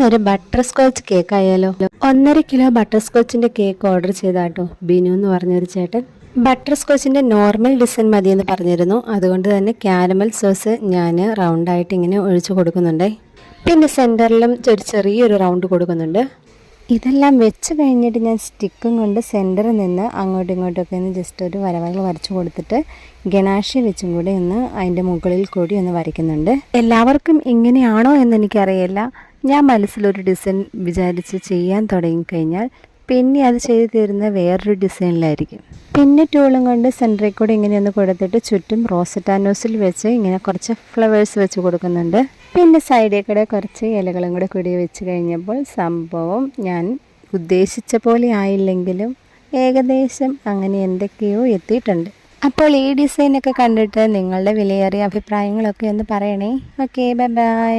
ഇന്നൊരു butter scotch cake ആയാലോ. 1.5 kilo butter സ്കോച്ചിന്റെ കേക്ക് ഓർഡർ ചെയ്താട്ടോ ബിനു എന്ന് പറഞ്ഞൊരു ചേട്ടൻ. ബട്ടർ സ്കോച്ചിന്റെ നോർമൽ ഡിസൈൻ മതിയെന്ന് പറഞ്ഞിരുന്നു. അതുകൊണ്ട് തന്നെ ക്യാരമൽ സോസ് ഞാൻ റൗണ്ടായിട്ട് ഇങ്ങനെ ഒഴിച്ചു കൊടുക്കുന്നുണ്ട്. പിന്നെ സെൻറ്ററിലും ഒരു ചെറിയൊരു റൗണ്ട് കൊടുക്കുന്നുണ്ട്. ഇതെല്ലാം വെച്ച് കഴിഞ്ഞിട്ട് ഞാൻ സ്റ്റിക്കും കൊണ്ട് സെൻറ്ററിൽ നിന്ന് അങ്ങോട്ടും ഇങ്ങോട്ടൊക്കെ ഒന്ന് ജസ്റ്റ് ഒരു വരവകൾ വരച്ചു കൊടുത്തിട്ട് ഗണാഷ് വെച്ചും കൂടി ഒന്ന് അതിൻ്റെ മുകളിൽ കൂടി ഒന്ന് വരയ്ക്കുന്നുണ്ട്. എല്ലാവർക്കും ഇങ്ങനെയാണോ എന്ന് എനിക്കറിയില്ല. ഞാൻ മനസ്സിലൊരു ഡിസൈൻ വിചാരിച്ച് ചെയ്യാൻ തുടങ്ങിക്കഴിഞ്ഞാൽ പിന്നെ അത് ചെയ്ത് തരുന്ന വേറൊരു ഡിസൈനിലായിരിക്കും. പിന്നെ ടൂളും കൊണ്ട് സെൻറ്ററിൽ കൂടി ഇങ്ങനെയൊന്ന് കൊടുത്തിട്ട് ചുറ്റും റോസറ്റാനോസിൽ വെച്ച് ഇങ്ങനെ കുറച്ച് ഫ്ലവേഴ്സ് വെച്ച് കൊടുക്കുന്നുണ്ട്. പിന്നെ സൈഡിൽ കൂടെ കുറച്ച് ഇലകളും കൂടെ കൂടി വെച്ച് കഴിഞ്ഞപ്പോൾ സംഭവം ഞാൻ ഉദ്ദേശിച്ച പോലെ ആയില്ലെങ്കിലും ഏകദേശം അങ്ങനെ എന്തൊക്കെയോ എത്തിയിട്ടുണ്ട്. അപ്പോൾ ഈ ഡിസൈനൊക്കെ കണ്ടിട്ട് നിങ്ങളുടെ വിലയേറിയ അഭിപ്രായങ്ങളൊക്കെ ഒന്ന് പറയണേ. Okay, bye bye.